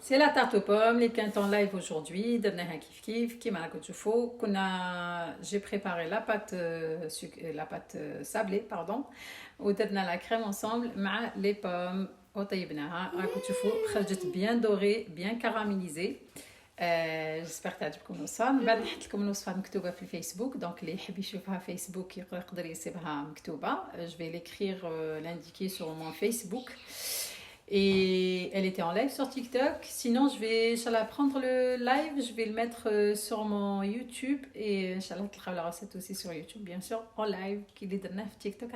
C'est la tarte aux pommes, les quintes en live aujourd'hui. درناها كيف كيما راكم تشوفوا. J'ai préparé la pâte la pâte sablée pardon. ودرنا la crème ensemble مع les pommes وطيبناها. راكم تشوفوا خرجت bien dorée, bien caramélisée. جيسبر تعجبكم الوصفه. من بعد نحط لكم الوصفه مكتوبه في الفيسبوك، دونك اللي يحب يشوفها فيسبوك يقدر يسيبها مكتوبه. Je vais l'écrire l'indiquer sur mon Facebook. Et elle était en live sur TikTok. Sinon, je vais prendre le live, je vais le mettre sur mon YouTube. Et Inch'Allah, tu la recette aussi sur YouTube, bien sûr, en live. Qui est dans TikTok,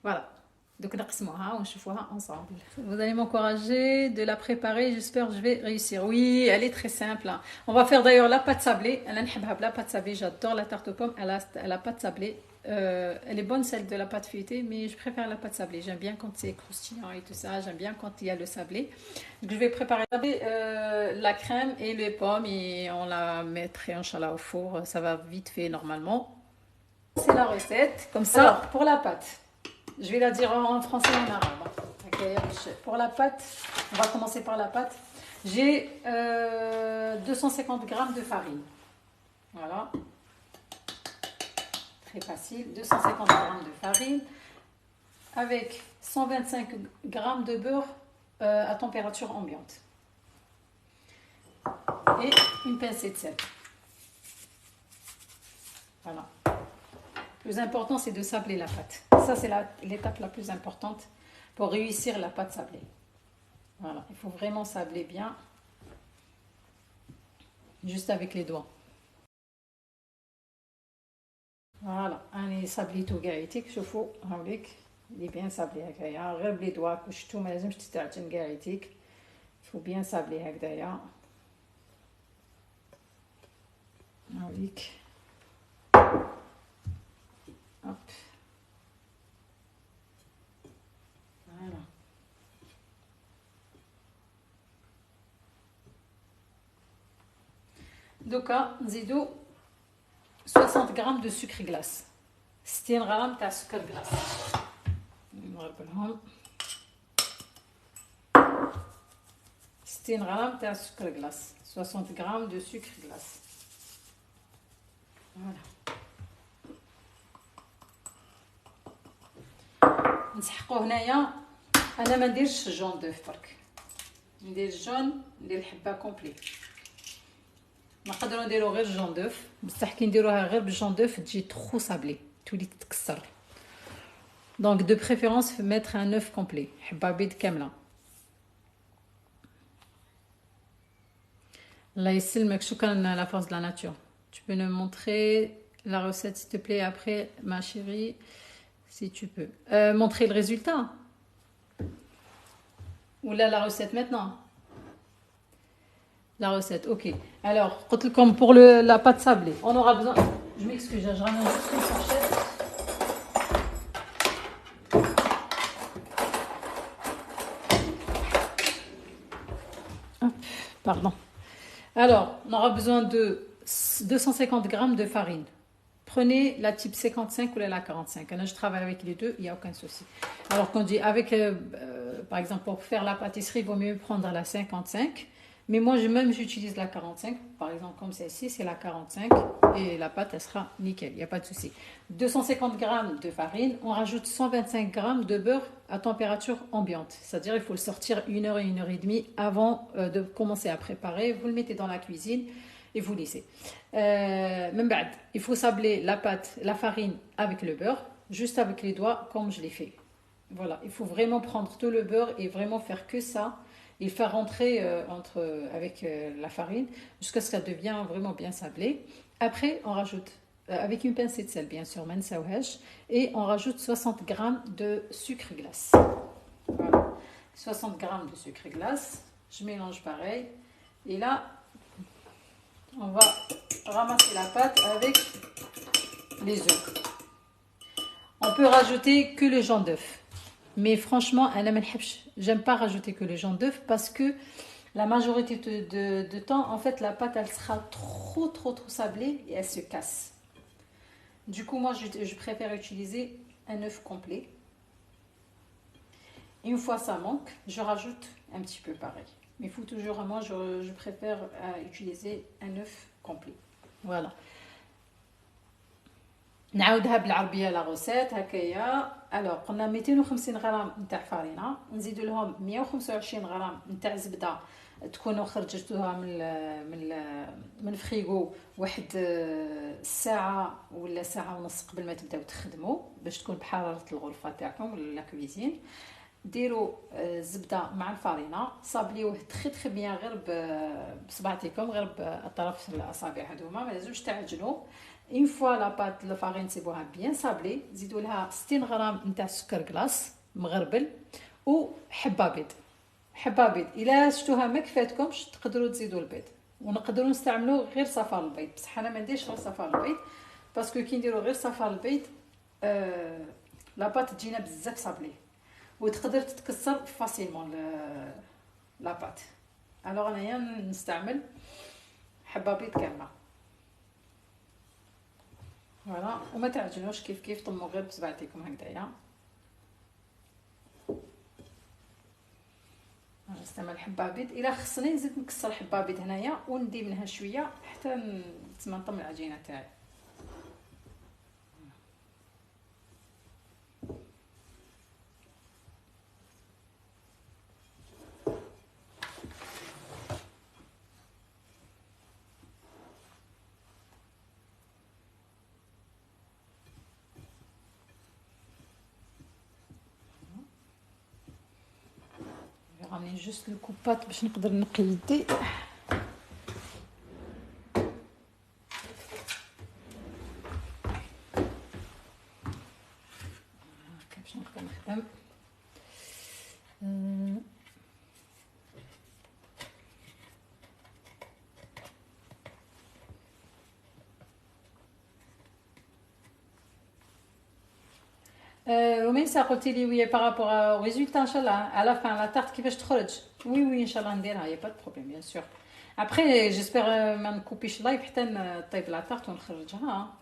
voilà. Donc, on ensemble. Vous allez m'encourager de la préparer. J'espère que je vais réussir. Oui, elle est très simple. On va faire d'ailleurs la pâte sablée. La pâte sablée, j'adore la tarte aux pommes. Elle a pâte sablée. Elle est bonne celle de la pâte feuilletée, mais je préfère la pâte sablée. J'aime bien quand c'est croustillant et tout ça. J'aime bien quand il y a le sablé. Donc, je vais préparer la crème et les pommes et on la mettrait Inch'Allah au four. Ça va vite fait normalement. C'est la recette. Comme ça, alors, pour la pâte. Je vais la dire en français et en arabe. Okay. Pour la pâte, on va commencer par la pâte. J'ai 250 grammes de farine. Voilà. Très facile. 250 grammes de farine avec 125 grammes de beurre à température ambiante. Et une pincée de sel. Voilà. Le plus important, c'est de sabler la pâte. Ça, c'est l'étape la plus importante pour réussir la pâte sablée. Voilà, il faut vraiment sabler bien, juste avec les doigts. Voilà, un sablé tout gaïtik, je fous, il est bien sablé. Regarde les doigts, couche tout, mais il faut bien sabler. Hop. Voilà. Donc, nzidou 60 grammes de sucre glace. 60 grammes de sucre glace. نغربلهم 60 grammes de sucre glace. 60 grammes de sucre glace. Voilà. نسحقو هنايا. انا ما نديرش جون دوف برك، ندير الجون، ندير الحبه كومبلي. نقدروا نديروا غير جون دوف، بصح كي نديروها غير بالجون دوف تجي ترو صابلي، تولي تتكسر. دونك دو بريفيرونس mettre un œuf complet، حبه بيض كامله. الله يسلمك. شكرا la force de la nature. Tu peux nous montrer la recette s'il te plaît après, ma chérie, si tu peux. Montrer le résultat. Ou là, la recette maintenant. La recette, ok. Alors, comme pour la pâte sablée, on aura besoin... Je m'excuse, je ramène juste une fourchette. Pardon. Alors, on aura besoin de 250 grammes de farine. Prenez la type 55 ou la 45. Là, je travaille avec les deux, il n'y a aucun souci. Alors, quand on dit avec, par exemple, pour faire la pâtisserie, il vaut mieux prendre la 55. Mais moi, j'utilise la 45. Par exemple, comme celle-ci, c'est la 45. Et la pâte, elle sera nickel, il n'y a pas de souci. 250 grammes de farine. On rajoute 125 grammes de beurre à température ambiante. C'est-à-dire qu'il faut le sortir 1 heure et 1 heure et demie avant de commencer à préparer. Vous le mettez dans la cuisine et vous laissez. Il faut sabler la pâte, la farine avec le beurre, juste avec les doigts comme je l'ai fait. Voilà, il faut vraiment prendre tout le beurre et vraiment faire que ça et faire rentrer avec la farine jusqu'à ce que ça devienne vraiment bien sablé. Après, on rajoute, avec une pincée de sel bien sûr, et on rajoute 60 grammes de sucre glace. Voilà, 60 grammes de sucre glace, je mélange pareil. Et là, on va ramasser la pâte avec les œufs. On peut rajouter que le jaune d'œuf. Mais franchement, j'aime pas rajouter que le jaune d'œuf parce que la majorité de temps, en fait, la pâte, elle sera trop sablée et elle se casse. Du coup, moi, je préfère utiliser un œuf complet. Une fois ça manque, je rajoute un petit peu pareil. Mais il faut toujours, moi je préfère utiliser un œuf complet. Voilà. نعاودها بالعربيه لا روسيت هكايا. الوغ قلنا 250 غرام نتاع فارينه، نزيدوا لهم 125 غرام نتاع زبده تكونوا خرجتوها من الفريغو واحد ساعه ولا ساعه ونص قبل ما تبداو تخدموا باش تكون بحراره الغرفه تاعكم ولا لا كويزين. ديروا الزبده مع الفارينه، صابليوه تري تري بيان غير بصبعتكم، غير باطراف الاصابع هذوما، ما لازمش تعجنوا. اون فوا لا بات لا فارين تسيبوها بيان صابلي، زيدوا لها 60 غرام نتاع سكر كلاص مغربل وحبه بيض. حبه بيض الا شفتوها ما كفاتكمش تقدروا تزيدوا البيض، ونقدروا نستعملوا غير صفار البيض، بصح انا ما نديرش غير صفار البيض باسكو كي نديروا غير صفار البيض لا بات تجينا بزاف صابلي وتقدر تتكسر فاسيلمون لا بات. الوغ انايا نستعمل حبه بيض كامله. فوالا، وما تعجنوش كيف طموا غير بصبعتكم هكذايا. نستعمل حبه بيض، الا خصني نزيد نكسر حبه بيض هنايا وندي منها شويه حتى نطمن العجينه تاعي. راني جوست الكوبات باش نقدر نقي يدي. باش نقدر نخدم. وميسا قلتي لي وي بارابور او ريزولتا ان شاء الله على فان لا تارت كيفاش تخرج. وي ان شاء الله نديرها، يا با دو بروبليم بيان سور. ابري جيسبر ما نكوبيش لايف حتى نطيب لا تارت ونخرجها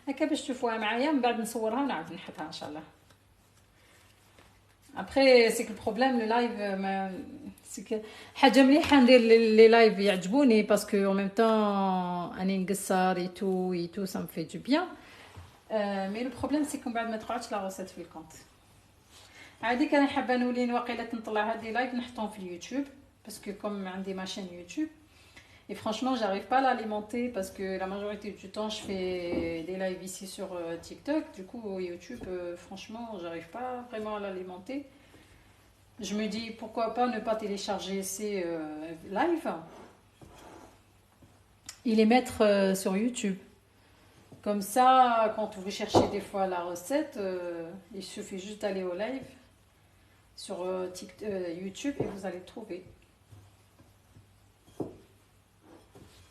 هكا باش تشوفوها معايا، من بعد نصورها ونعاود نحطها ان شاء الله. ابري سيك البروبليم لو لايف ما سيك حاجه مليحه ندير لي لايف يعجبوني باسكو اون ميم طون اني نقصر اي تو سا مفي دو بيان. مي لو بروبليم سي كون بعد ما تقعدش لا روسيت في الكونت. عادي كان حابه نولي وقيله نطلع هاد لي لايف نحطهم في اليوتيوب باسكو كوم عندي ماشين يوتيوب. Et franchement, j'arrive pas à l'alimenter parce que la majorité du temps, je fais des lives ici sur TikTok. Du coup, YouTube, franchement, j'arrive pas vraiment à l'alimenter. Je me dis, pourquoi pas ne pas télécharger ces lives et les mettre sur YouTube. Comme ça, quand vous cherchez des fois la recette, il suffit juste d'aller au live sur YouTube et vous allez le trouver.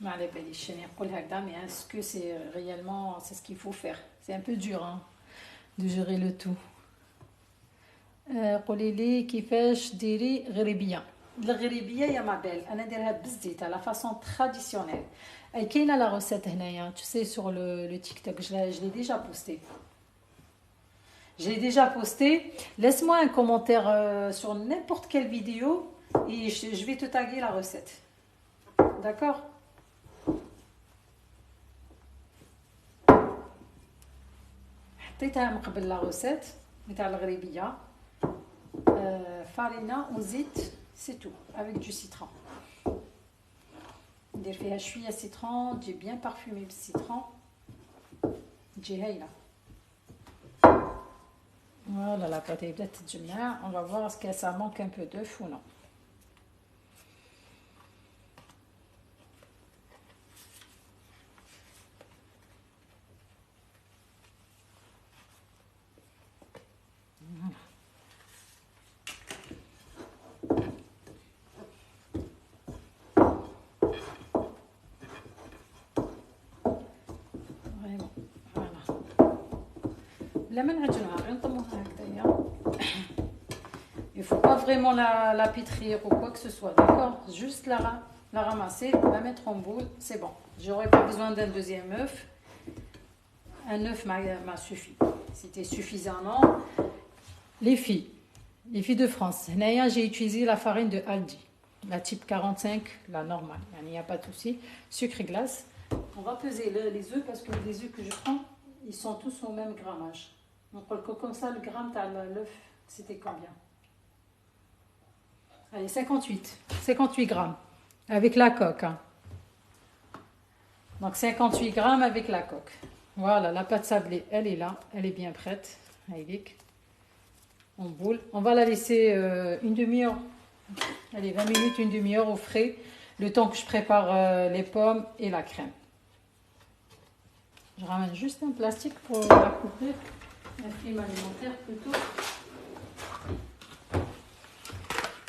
Mais est-ce que c'est réellement c'est ce qu'il faut faire? C'est un peu dur hein, de gérer le tout. قولي لي كيفاش ديري غريبيه. الغريبيه يا مابيل انا نديرها بالزيت على فاصون تراديسيونيل. اي كاينه لا روسيت هنايا tu sais sur le TikTok, je l'ai déjà posté. Je l'ai déjà posté. Laisse-moi un commentaire sur n'importe quelle vidéo et je vais te taguer la recette. D'accord? حطيتها من قبل لا روسيت نتاع الغريبيه. farina وزيت c'est tout avec du citron. ندير فيها شويه citron تجي bien parfumé بالcitron تجي هايله. Voilà, la pâte est بدات تتجمع. On va voir est-ce que ça manque un peu d'œuf ou non. لا ما نعجنوها غير نطموها هكذايا. Il faut pas vraiment la pétrir ou quoi que ce soit, d'accord? Juste la ramasser, la mettre en boule, c'est bon. J'aurais pas besoin d'un deuxième œuf. Un œuf m'a suffi. C'était suffisamment. Les filles, Les filles de France, Naya, j'ai utilisé la farine de Aldi, la type 45, la normale. Il n'y a pas de souci. Sucre et glace. On va peser les œufs parce que les œufs que je prends, ils sont tous au même grammage. Donc comme ça, le gramme, tu as l'œuf, c'était combien? Allez, 58 grammes avec la coque. Hein. Donc 58 grammes avec la coque. Voilà, la pâte sablée, elle est là, elle est bien prête. En boule. On va la laisser une demi-heure. Allez, 20 minutes, une demi-heure au frais. Le temps que je prépare les pommes et la crème. Je ramène juste un plastique pour la couvrir. Un film alimentaire plutôt.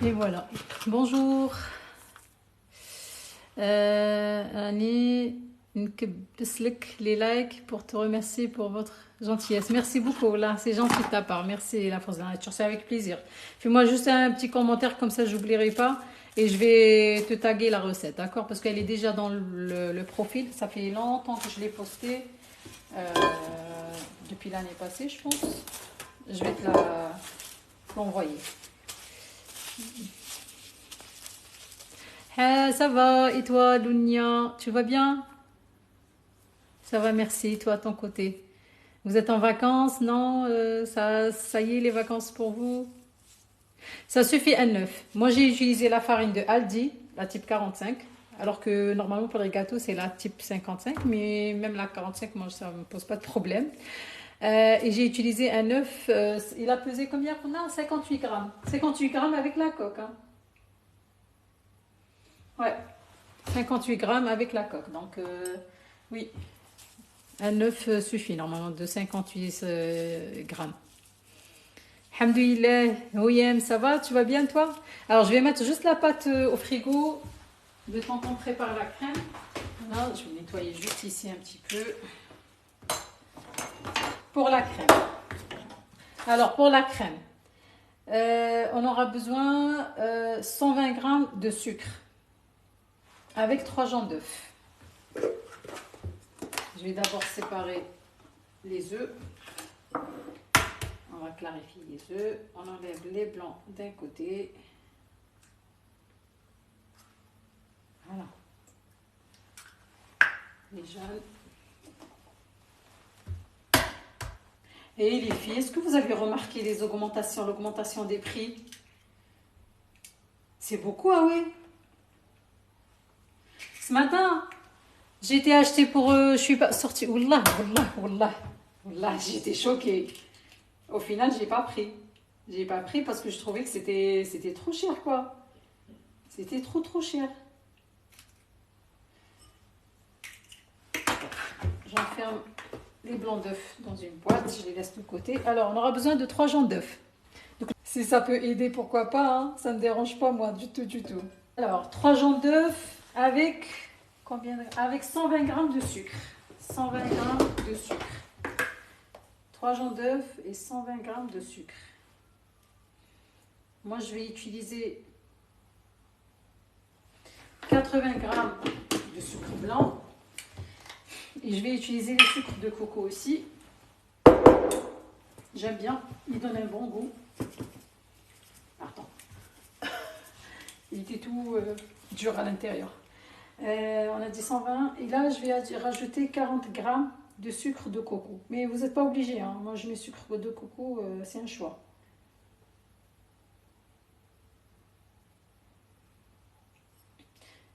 Et voilà. Bonjour. Annie, les likes pour te remercier pour votre gentillesse. Merci beaucoup. Là, c'est gentil de ta part. Merci la force de la nature. C'est avec plaisir. Fais-moi juste un petit commentaire comme ça, je n'oublierai pas. Et je vais te taguer la recette, d'accord? Parce qu'elle est déjà dans le profil. Ça fait longtemps que je l'ai postée. Depuis l'année passée, je pense. Je vais te l'envoyer. Ça va, et toi, Lunia, tu vas bien? Ça va, merci, toi, à ton côté. Vous êtes en vacances, non? Ça y est, les vacances pour vous? Ça suffit un œuf. Moi, j'ai utilisé la farine de Aldi, la type 45, alors que normalement, pour les gâteaux, c'est la type 55, mais même la 45, moi, ça ne me pose pas de problème. Et j'ai utilisé un œuf, il a pesé combien? On a 58 grammes. 58 grammes avec la coque, hein. Ouais, 58 grammes avec la coque. Donc, oui, un œuf suffit normalement de 58 grammes. Alhamdoulilah, Oyem, ça va? Tu vas bien toi? Alors, je vais mettre juste la pâte au frigo, le temps qu'on prépare la crème. Là, je vais nettoyer juste ici un petit peu. Pour la crème. Alors, pour la crème, on aura besoin 120 grammes de sucre. Avec 3 jaunes d'œufs. Je vais d'abord séparer les œufs. On va clarifier les œufs. On enlève les blancs d'un côté. Voilà. Les jaunes. Et les filles, est-ce que vous avez remarqué l'augmentation des prix? C'est beaucoup, ah oui? Ce matin, j'ai été acheter pour... je suis pas sortie... Wallah, j'étais choquée. Au final, j'ai pas pris. J'ai pas pris parce que je trouvais que c'était trop cher, quoi. C'était trop cher. J'enferme les blancs d'œufs dans une boîte. Je les laisse de côté. Alors, on aura besoin de 3 jaunes d'œufs. Donc, si ça peut aider, pourquoi pas. Hein, ça ne me dérange pas, moi, du tout. Alors, 3 jaunes d'œufs. Avec 120 grammes de sucre. 120 grammes de sucre. 3 jaunes d'œufs et 120 grammes de sucre. Moi, je vais utiliser 80 grammes de sucre blanc. Et je vais utiliser le sucre de coco aussi. J'aime bien. Il donne un bon goût. Pardon. Il était tout dur à l'intérieur. On a dit 120 et là je vais rajouter 40 grammes de sucre de coco, mais vous n'êtes pas obligé, hein. Moi je mets sucre de coco, c'est un choix.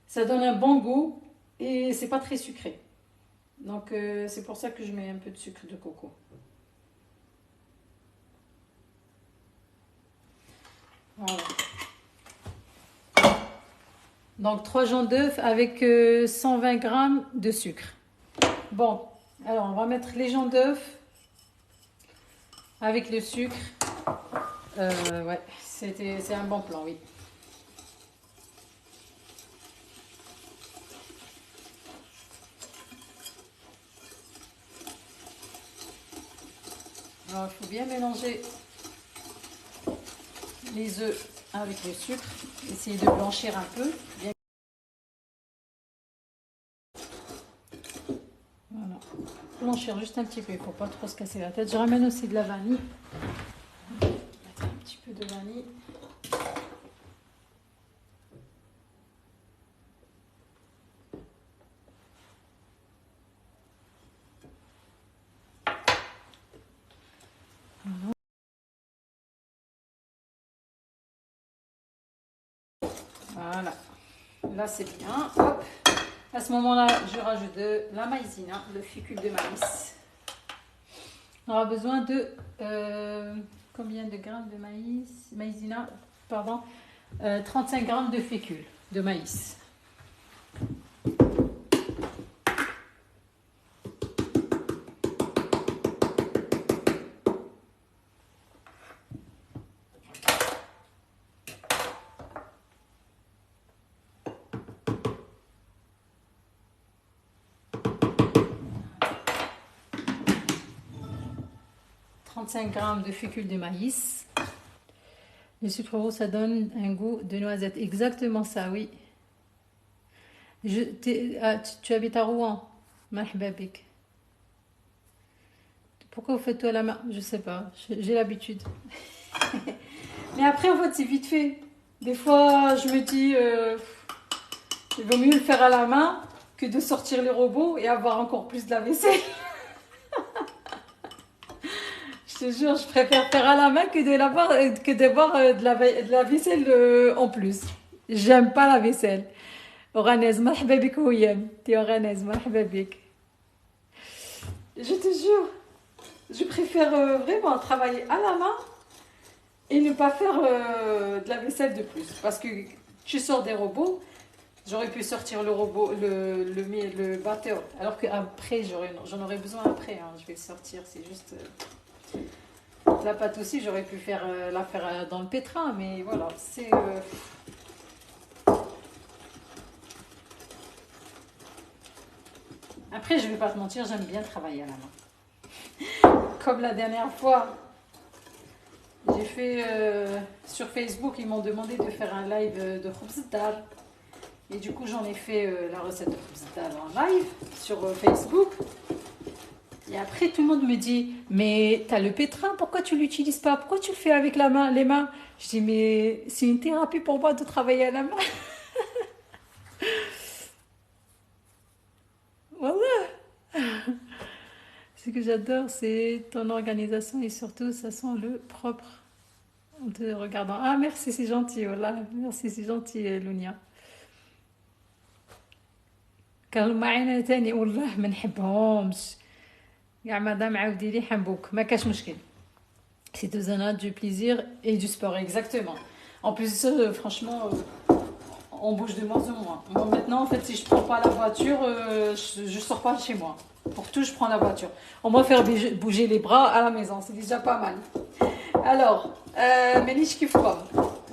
Ça donne un bon goût et c'est pas très sucré, donc c'est pour ça que je mets un peu de sucre de coco. Voilà. Donc 3 jaunes d'œufs avec 120 grammes de sucre. Bon, alors on va mettre les jaunes d'œufs avec le sucre. Ouais, c'est un bon plan, oui. Alors il faut bien mélanger les œufs avec le sucre. Essayez de blanchir un peu. Bien. Voilà. Blanchir juste un petit peu, il ne faut pas trop se casser la tête. Je ramène aussi de la vanille. Je vais mettre un petit peu de de vanille. Voilà. Là, c'est bien. Hop. À ce moment-là, je rajoute de la maïzena, le fécule de maïs. On aura besoin de combien de grammes de maïzena, pardon, 35 grammes de fécule de maïs. Grammes de fécule de maïs. Le sucre roux, ça donne un goût de noisette. Exactement ça, oui. Tu habites à Rouen. Marhaba bik. Pourquoi vous faites tout à la main? Je sais pas, j'ai l'habitude. Mais après, en fait, c'est vite fait. Des fois, je me dis, il vaut mieux le faire à la main que de sortir les robots et avoir encore plus de la vaisselle. Je te jure, je préfère faire à la main que d'avoir de la vaisselle en plus. J'aime pas la vaisselle. Oranez, marhaba bik Ouiem. T'es Oranez, marhaba bik. Je te jure, je préfère vraiment travailler à la main et ne pas faire de la vaisselle de plus. Parce que tu sors des robots, j'aurais pu sortir le robot, le batteur. Alors qu'après, j'en aurais besoin après. Hein. Je vais le sortir, c'est juste... la pâte aussi, j'aurais pu la faire dans le pétrin, mais voilà, c'est... Après, je vais pas te mentir, j'aime bien travailler à la main. Comme la dernière fois, j'ai fait sur Facebook, ils m'ont demandé de faire un live de khubz dar. Et du coup, j'en ai fait la recette de khubz dar en live sur Facebook. Et après, tout le monde me dit, mais t'as le pétrin, pourquoi tu l'utilises pas? Pourquoi tu le fais avec les mains? Je dis, mais c'est une thérapie pour moi de travailler à la main. Voilà. Ce que j'adore, c'est ton organisation et surtout, ça sent le propre en te regardant. Ah, merci, c'est gentil, voilà. Merci, c'est gentil, Lunia. كانوا معانا تاني والله ما نحبهمش يا مدام عاودي لي حنبوك ما كاش مشكل. C'est deux années du plaisir et du sport, exactement. En plus, franchement, on bouge de moins en moins. Moi, maintenant, en fait, si je prends pas la voiture, je sors pas de chez moi. Pour tout, je prends la voiture. Au moins, faire bouger les bras à la maison, c'est déjà pas mal. Alors, مانيش كيفكم.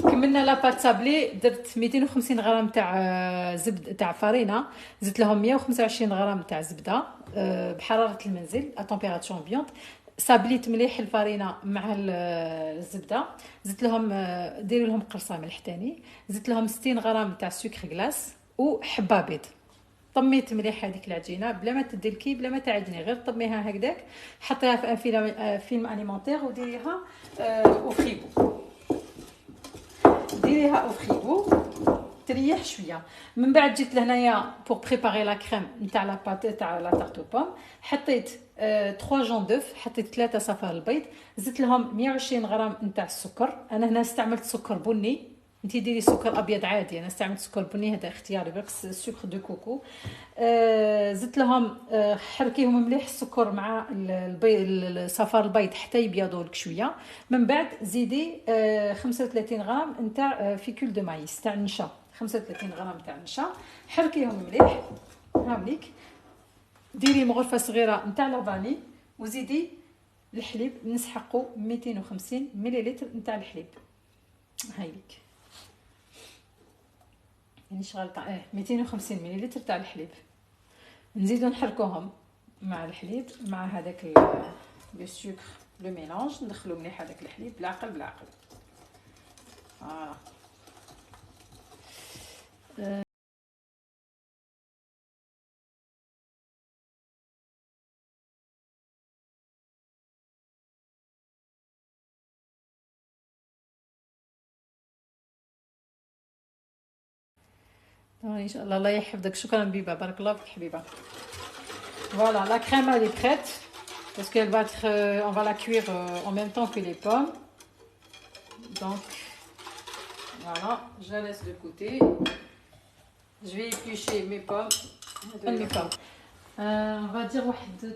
كملنا لاباط سابلي درت 250 غرام تاع زبد تاع فرينه زدت لهم 125 غرام تاع زبده بحراره المنزل ا تمبيراتور امبيونت سابليت مليح الفرينه مع الزبده زدت لهم ديروا لهم قرصه ملح تاني زدت لهم 60 غرام تاع سكر كلاص وحبه بيض طميت مليح هذيك العجينه بلا ما تدلكي بلا ما تعجني غير طميها هكذاك حطيها في فيلم اليمونتير وديريها او فريغو ديريها او فريغو تريح شويه من بعد جيت لهنايا بور بريباري لا كريم نتاع لا بات تاع لا تارت بوم حطيت 3 جون دوف حطيت 3 صفار البيض زدت لهم 120 غرام نتاع السكر انا هنا استعملت سكر بني انت ديري سكر ابيض عادي انا استعملت سكر بني هذا اختياري بس سكر دو كوكو زدت لهم حركيهم مليح السكر مع البيض صفار البيض حتى يبيضوا لك شويه من بعد زيدي 35 غرام نتاع فيكول دو مايس تاع النشا 35 غرام تاع النشا حركيهم مليح هاوليك ديري مغرفه صغيره نتاع لافاني وزيدي الحليب نسحقوا 250 مليلتر نتاع الحليب هايليك يعني شغلطه 250 مليلتر تاع الحليب نزيدو نحركوهم مع الحليب مع هذاك لو سكر لو ميلانج ندخلو مليح هذاك الحليب بالعقل بالعقل الله يحفظك. شكرا بيبا، بارك الله فيك حبيبه. Voilà, la crème elle est prête parce qu'elle va être, on va la cuire en même temps que les pommes. Donc voilà, je la laisse de côté. Je vais éplucher mes pommes. On va dire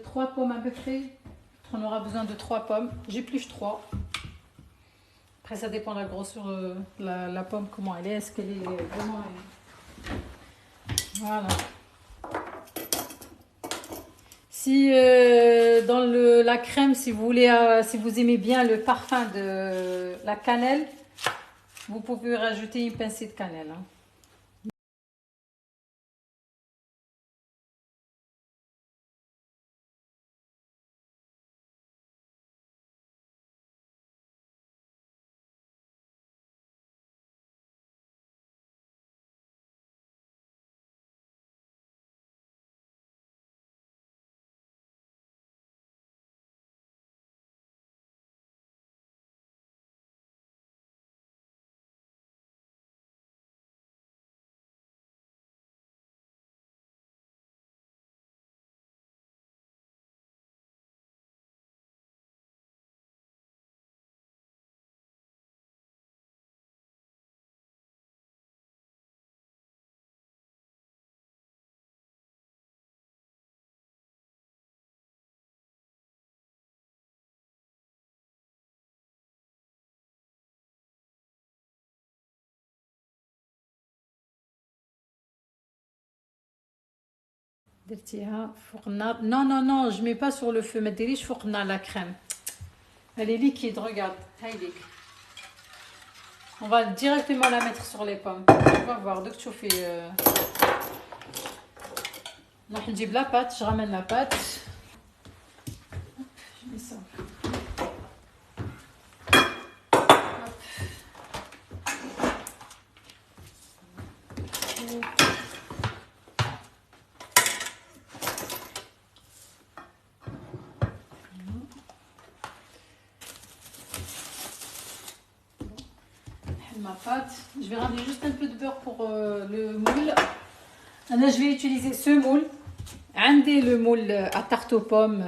3 pommes à peu près. On aura besoin de 3 pommes. J'épluche 3. Après ça dépend de la grosseur la pomme, comment elle est. Est-ce qu'elle est vraiment... Voilà. Si dans la crème, si vous voulez, si vous aimez bien le parfum de la cannelle, vous pouvez rajouter une pincée de cannelle. Hein. Non, non, non, je mets pas sur le feu. Mais dirige fourna la crème. Elle est liquide, regarde. On va directement la mettre sur les pommes. On va voir. Donc tu fais. Je la pâte, je ramène la pâte. Je mets ça. Ma pâte, je vais ramener juste un peu de beurre pour le moule. Là, je vais utiliser ce moule. عندي le moule à tarte aux pommes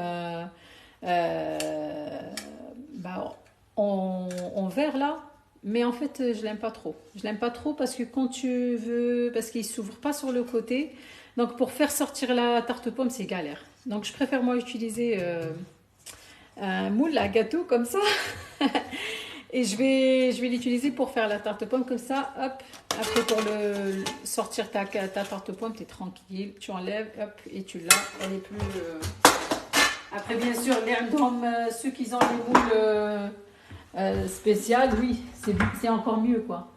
en verre là, mais en fait je l'aime pas trop. Je l'aime pas trop parce que quand tu veux, parce qu'il s'ouvre pas sur le côté, donc pour faire sortir la tarte aux pommes c'est galère. Donc je préfère moi utiliser un moule à gâteau comme ça. Et je vais l'utiliser pour faire la tarte aux pommes comme ça, hop. Après pour sortir ta tarte aux pommes, tu es tranquille, tu enlèves, hop, et tu l'as, elle est plus... Après bien sûr, ceux qui ont les moules spéciales, oui, c'est encore mieux quoi.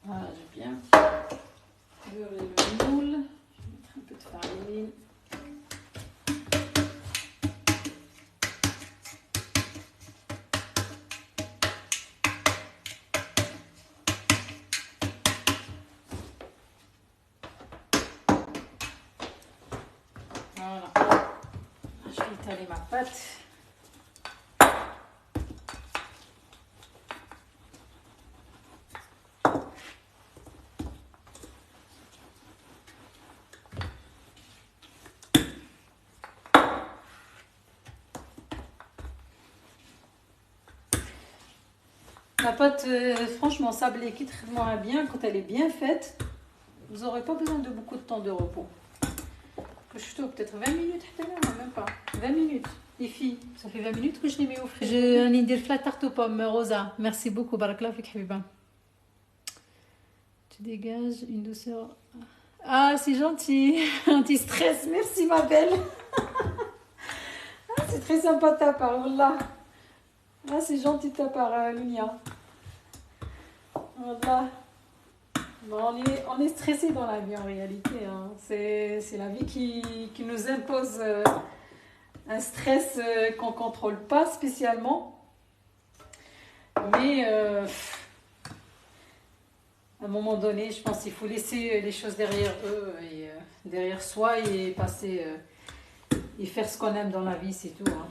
Voilà, j'ai bien beurré le moule. Je vais mettre un peu de farine. Voilà. Je vais étaler ma pâte. La pâte, franchement, sablée qui très bien, quand elle est bien faite, vous n'aurez pas besoin de beaucoup de temps de repos. Peut-être 20 minutes, même pas. 20 minutes. Les filles, ça fait 20 minutes que je les mets au frais. Je vais faire la tarte aux pommes, Rosa. Merci beaucoup, Barakla Fik Habiba. Tu dégages une douceur. Ah, c'est gentil. Anti-stress. Merci, ma belle. Ah, c'est très sympa de ta part, Wallah. Ah, c'est gentil de ta part, Lunia. Wallah. Bon, on est stressé dans la vie en réalité. Hein. C'est la vie qui nous impose un stress qu'on ne contrôle pas spécialement. Mais à un moment donné, je pense qu'il faut laisser les choses derrière eux et derrière soi et passer et faire ce qu'on aime dans la vie, c'est tout. Hein.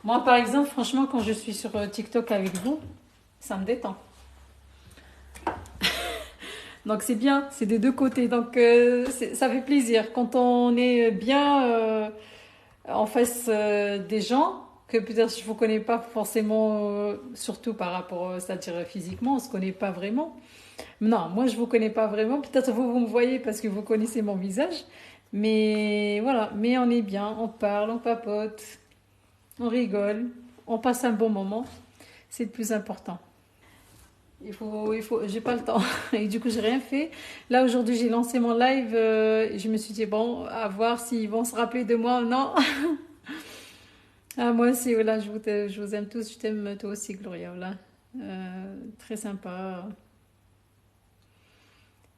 Moi, par exemple, franchement, quand je suis sur TikTok avec vous, ça me détend. Donc c'est bien, c'est des deux côtés. Donc ça fait plaisir quand on est bien en face des gens que peut-être je ne vous connais pas forcément, surtout par rapport, c'est-à-dire physiquement, on ne se connaît pas vraiment. Non, moi je ne vous connais pas vraiment. Peut-être vous me voyez parce que vous connaissez mon visage. Mais voilà, mais on est bien, on parle, on papote, on rigole, on passe un bon moment. C'est le plus important. J'ai pas le temps. Et du coup, j'ai rien fait. Là, aujourd'hui, j'ai lancé mon live. Et je me suis dit, bon, à voir s'ils vont se rappeler de moi ou non. Ah, moi aussi, voilà, je vous aime tous. Je t'aime toi aussi, Gloria. Voilà. Très sympa.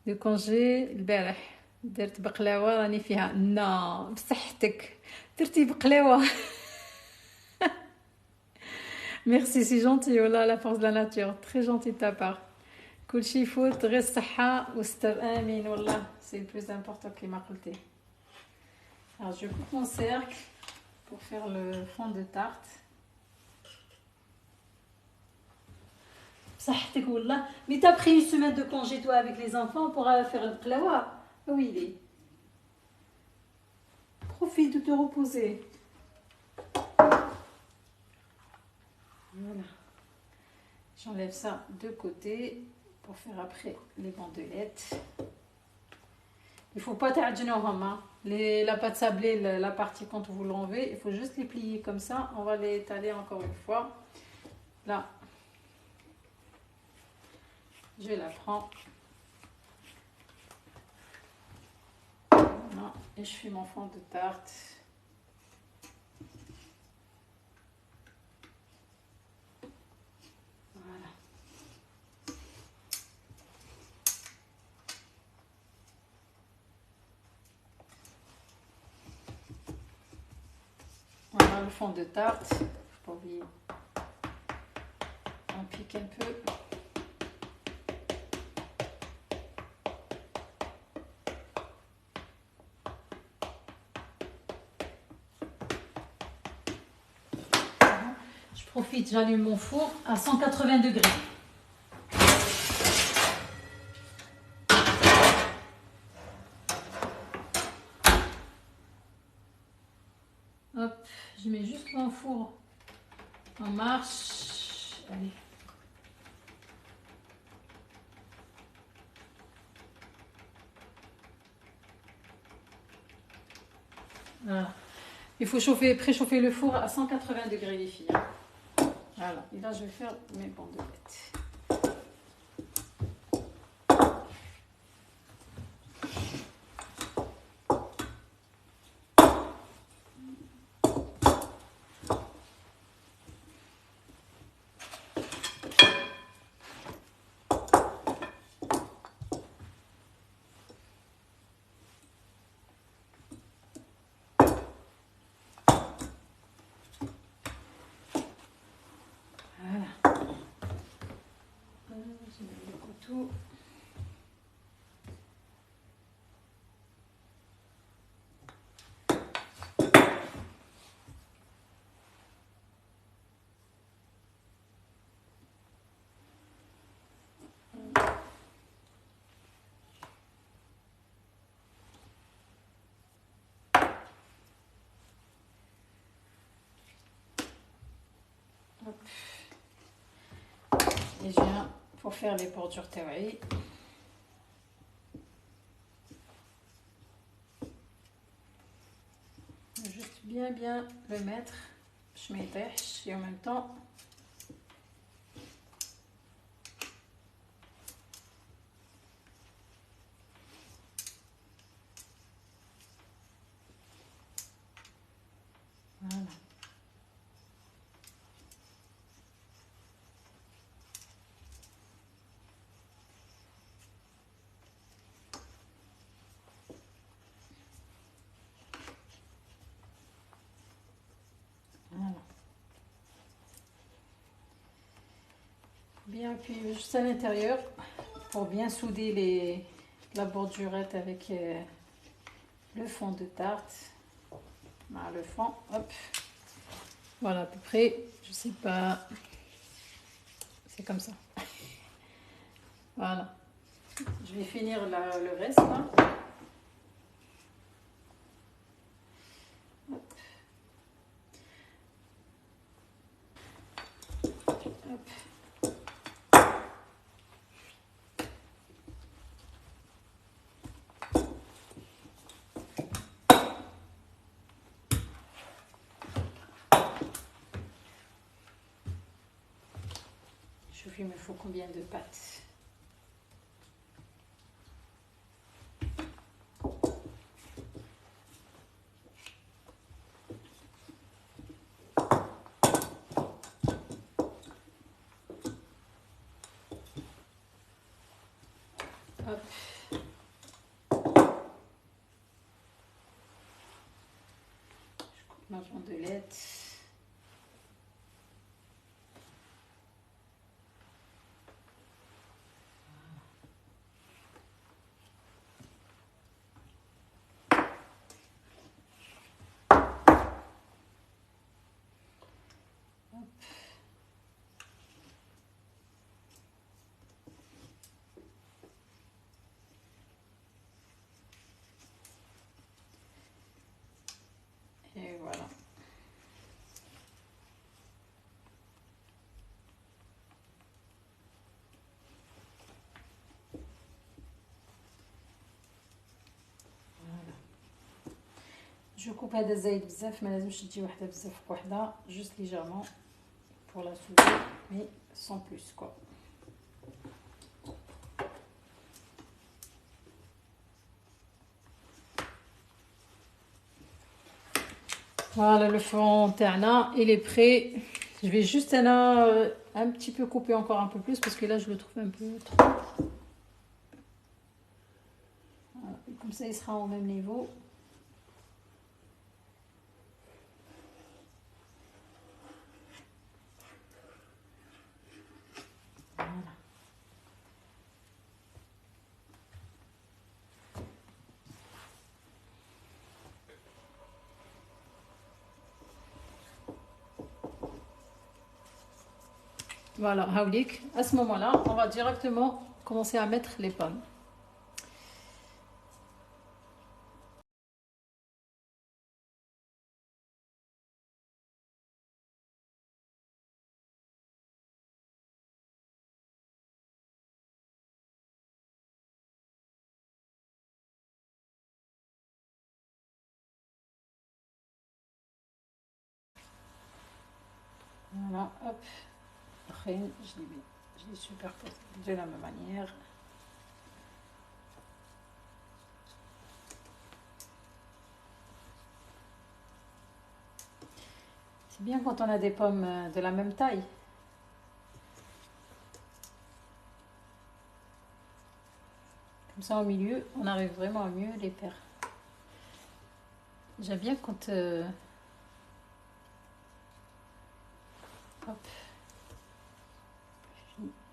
De congé البارح درت بقلاوة راني فيها نو بصحتك درتي بقلاوة. Merci, c'est gentil. Voilà, la force de la nature. Très gentil de ta part. كل شي يفوت غير الصحة والستر آمين والله. C'est le plus important كيما قلتي. Alors je coupe mon cercle pour faire le fond de tarte. صحتك والله. Mais t'as pris une semaine de congé toi avec les enfants pour faire le qlawa. Oui, il est. Profite de te reposer. Voilà. J'enlève ça de côté pour faire après les bandelettes. Il faut pas تعجنوهم hein. La pâte sablée, la partie quand vous l'enlevez, il faut juste les plier comme ça. On va les étaler encore une fois. Là, je la prends. Voilà. Et je fais mon fond de tarte. Voilà. Voilà le fond de tarte. Faut pas oublier. On pique un peu. Je profite, j'allume mon four à 180 degrés. Hop, je mets juste mon four en marche. Allez. Voilà. Il faut préchauffer le four à 180 degrés les filles. Voilà. Et là je vais faire mes bandelettes. Je mets le couteau. Hop. Et je viens pour faire les bordures taouaï. Juste bien le mettre. Je mets et en même temps Bien appuyer juste à l'intérieur pour bien souder la bordurette avec le fond de tarte. Voilà, le fond, hop. Voilà à peu près, je sais pas, c'est comme ça. Voilà. Je vais finir le reste là. Il me faut combien de pâtes? Hop. Je coupe ma bandelette. Et voilà. Je coupe هذا زايد بزاف، ما لازمش تجي وحده بزاف وحده، juste légèrement pour la souder, mais sans plus quoi. Voilà, le fond تاعنا il est prêt. Je vais juste un petit peu couper encore un peu plus parce que là je le trouve un peu trop. Voilà, comme ça il sera au même niveau. Voilà. Voilà, Hawlik. À ce moment-là, on va directement commencer à mettre les pommes. Voilà, hop. Après, je les superpose de la même manière. C'est bien quand on a des pommes de la même taille. Comme ça, au milieu, on arrive vraiment à mieux les faire. J'aime bien quand... hop.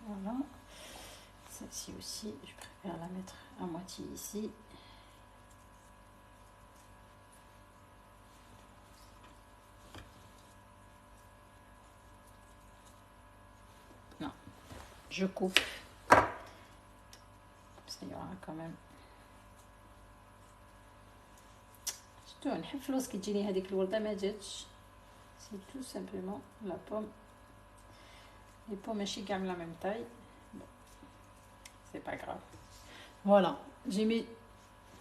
Voilà. Celle-ci aussi, je préfère la mettre à moitié ici. Non, je coupe. Ça y aura quand même. شفتوا نحب فلوس كي تجيني هذيك الوردة ما جاتش. C'est tout simplement la pomme. Les pommes ماشي كاع la même taille. Bon, c'est pas grave. Voilà, j'ai mis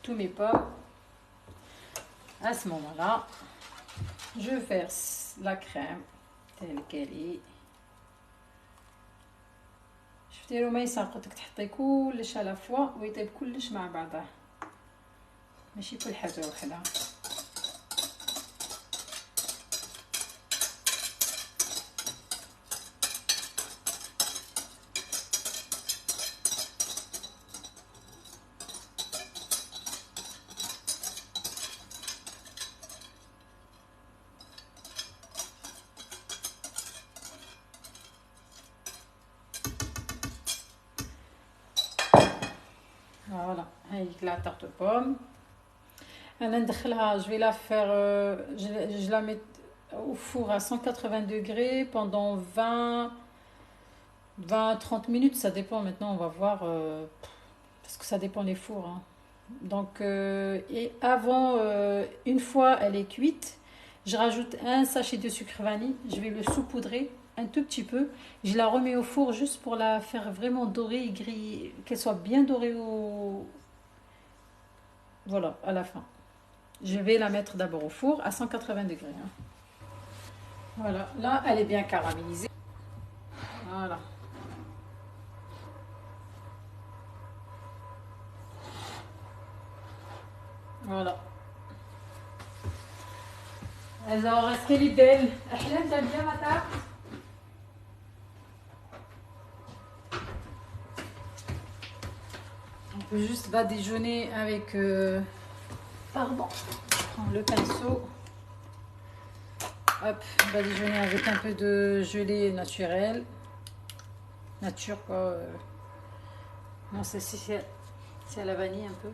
tous mes pommes. À ce moment-là, je verse la crème telle qu'elle est. شفتي رميسة قلت لك تحطي كلش على فوا ويطيب كلش مع بعضه، ماشي كل حاجة وحدها. Voilà, avec la tarte aux pommes. Je vais la faire, je la mets au four à 180 degrés pendant 20-30 minutes, ça dépend. Maintenant, on va voir, parce que ça dépend les fours, hein. Donc, et avant, une fois elle est cuite, je rajoute un sachet de sucre vanille. Je vais le saupoudrer un tout petit peu. Je la remets au four juste pour la faire vraiment dorée et griller, qu'elle soit bien dorée voilà, à la fin. Je vais la mettre d'abord au four à 180 degrés, hein. Voilà, là, elle est bien caramélisée. Voilà, voilà. Alors, est-ce qu'elle est belle? Ahlan, t'aimes bien ma tarte? On peut juste badigeonner avec... pardon, je prends le pinceau. Hop, badigeonner avec un peu de gelée naturelle. Nature, quoi. Non, c'est à la vanille un peu.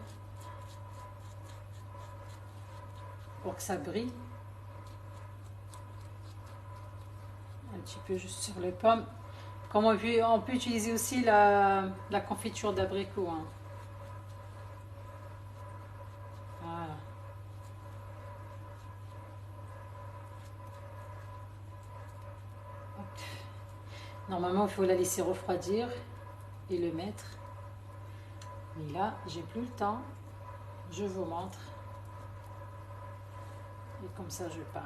Pour que ça brille. Un petit peu juste sur les pommes. Comme on peut utiliser aussi la confiture d'abricot, hein. Voilà. Hop. Normalement, il faut la laisser refroidir et le mettre. Mais là, j'ai plus le temps. Je vous montre. Et comme ça, je pars.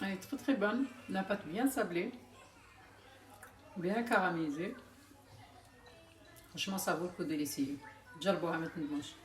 Elle est très très bonne. La pâte bien sablée, bien caramélisée. Franchement, ça vaut le coup de l'essayer. جربوها ما تندموش.